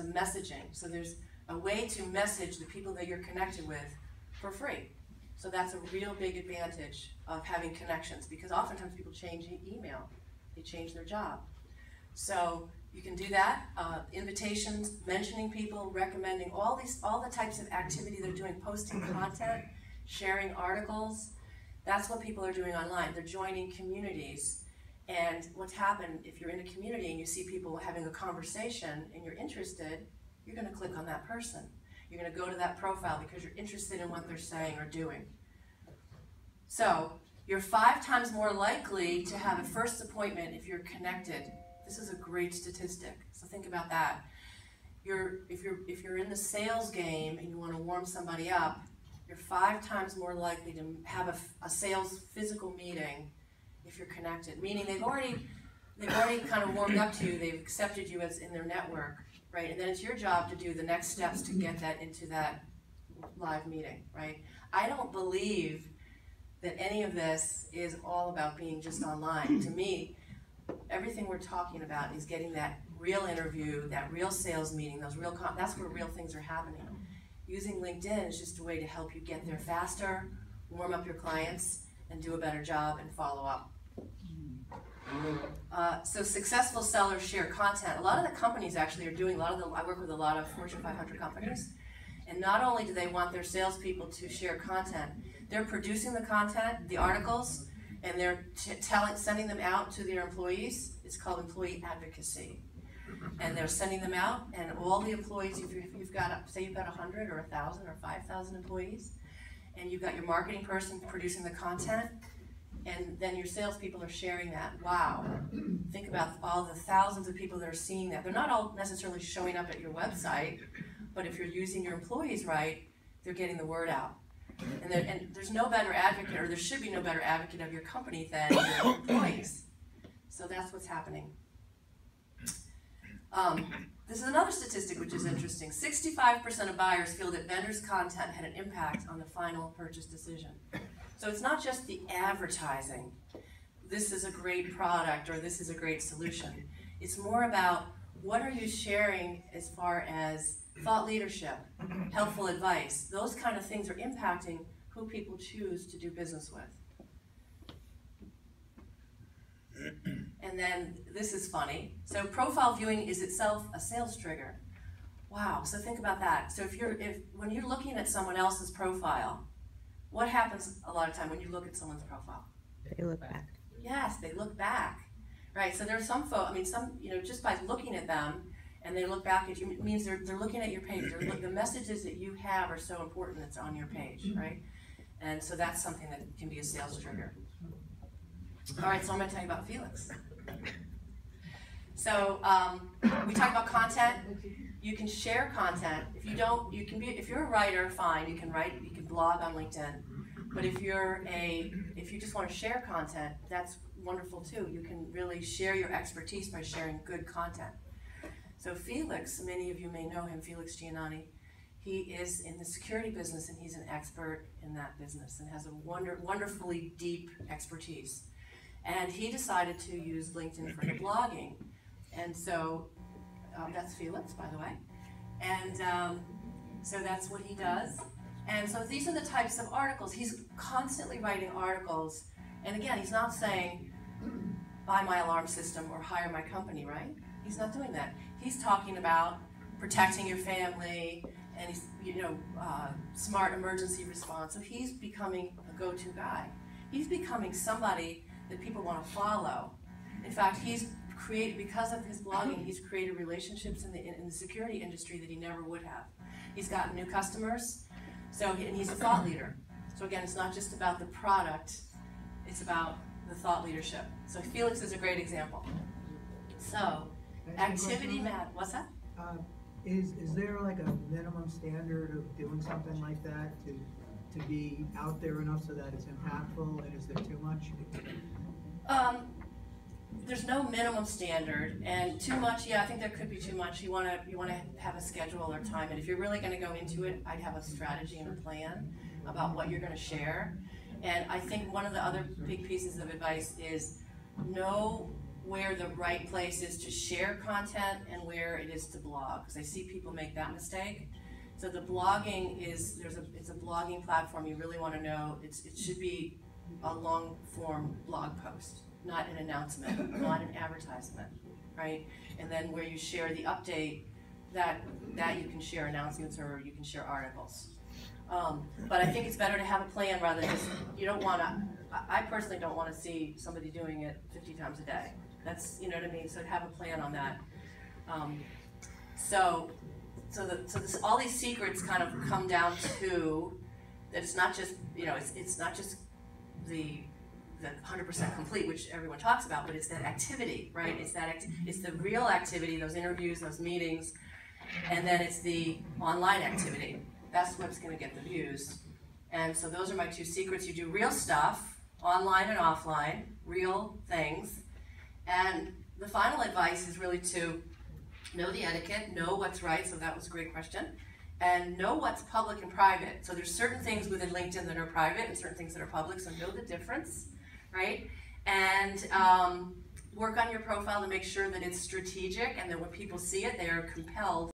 a messaging. So there's a way to message the people that you're connected with for free. So that's a real big advantage of having connections, because oftentimes people change email, they change their job. So you can do that, invitations, mentioning people, recommending all the types of activity they're doing, posting content, sharing articles. That's what people are doing online. They're joining communities. And what's happened, if you're in a community and you see people having a conversation and you're interested, you're going to click on that person. You're going to go to that profile because you're interested in what they're saying or doing. So you're 5 times more likely to have a first appointment if you're connected. This is a great statistic. So think about that. If you're in the sales game and you want to warm somebody up, you're 5 times more likely to have a sales physical meeting if you're connected. Meaning they've already kind of warmed up to you. They've accepted you as in their network, right? And then it's your job to do the next steps to get that into that live meeting, right? I don't believe that any of this is all about being just online. To me, everything we're talking about is getting that real interview, that real sales meeting, that's where real things are happening. Using LinkedIn is just a way to help you get there faster, warm up your clients, and do a better job and follow up. So successful sellers share content. A lot of the companies actually are doing, I work with a lot of Fortune 500 companies, and not only do they want their salespeople to share content, they're producing the content, the articles, and they're sending them out to their employees. It's called employee advocacy. And they're sending them out, and all the employees, if you've got, say you've got 100 or 1,000 or 5,000 employees, and you've got your marketing person producing the content, and then your salespeople are sharing that. Wow. Think about all the thousands of people that are seeing that. They're not all necessarily showing up at your website, but if you're using your employees right, they're getting the word out. And there's no better advocate, or there should be no better advocate of your company than your employees. So that's what's happening. This is another statistic which is interesting. 65% of buyers feel that vendors' content had an impact on the final purchase decision. So it's not just the advertising, this is a great product or this is a great solution. It's more about what are you sharing as far as thought leadership, helpful advice. Those kind of things are impacting who people choose to do business with. And then this is funny. So profile viewing is itself a sales trigger. Wow, so think about that. So when you're looking at someone else's profile, what happens a lot of time when you look at someone's profile? They look back. Yes, they look back. Right, so there are some folks, just by looking at them and they look back at you, it means they're looking at your page. The messages that you have are so important that's on your page, right? And so that's something that can be a sales trigger. All right, so I'm going to tell you about Felix. So we talked about content. You can share content. If you don't, if you're a writer, fine, you can write, you can blog on LinkedIn. But if you just want to share content, that's wonderful too. You can really share your expertise by sharing good content. So Felix, many of you may know him, Felix Giannani. He is in the security business and he's an expert in that business and has a wonderfully deep expertise. And he decided to use LinkedIn for the blogging. And so that's Felix, by the way. And so that's what he does. And so these are the types of articles. He's constantly writing articles. And again, he's not saying, buy my alarm system or hire my company, right? He's not doing that. He's talking about protecting your family and he's, smart emergency response. So he's becoming a go-to guy. He's becoming somebody that people want to follow. In fact, because of his blogging, he's created relationships in the security industry that he never would have. He's gotten new customers, and he's a thought leader. So again, it's not just about the product, it's about the thought leadership. So Felix is a great example. So, activity math, what's that? Is there like a minimum standard of doing something like that to be out there enough so that it's impactful, and is there too much? There's no minimum standard, and too much, yeah, I think there could be too much. You want to have a schedule or time, and if you're really going to go into it, I'd have a strategy and a plan about what you're going to share. And I think one of the other big pieces of advice is know where the right place is to share content and where it is to blog, because I see people make that mistake. So the blogging is, it's a blogging platform. You really want to know, it should be a long form blog post, not an announcement, not an advertisement, right? And then where you share the update, that you can share announcements or you can share articles. But I think it's better to have a plan rather than just, you don't want to, I personally don't want to see somebody doing it 50 times a day. That's, you know what I mean? So to have a plan on that. All these secrets kind of come down to that it's not just, you know, it's not just the 100% complete, which everyone talks about, but it's that activity, right? It's the real activity, those interviews, those meetings, and then it's the online activity. That's what's going to get the views. And so those are my two secrets. You do real stuff, online and offline, real things. And the final advice is really to know the etiquette, know what's right, so that was a great question, and know what's public and private. So there's certain things within LinkedIn that are private and certain things that are public, so know the difference, right? And work on your profile to make sure that it's strategic and that when people see it, they are compelled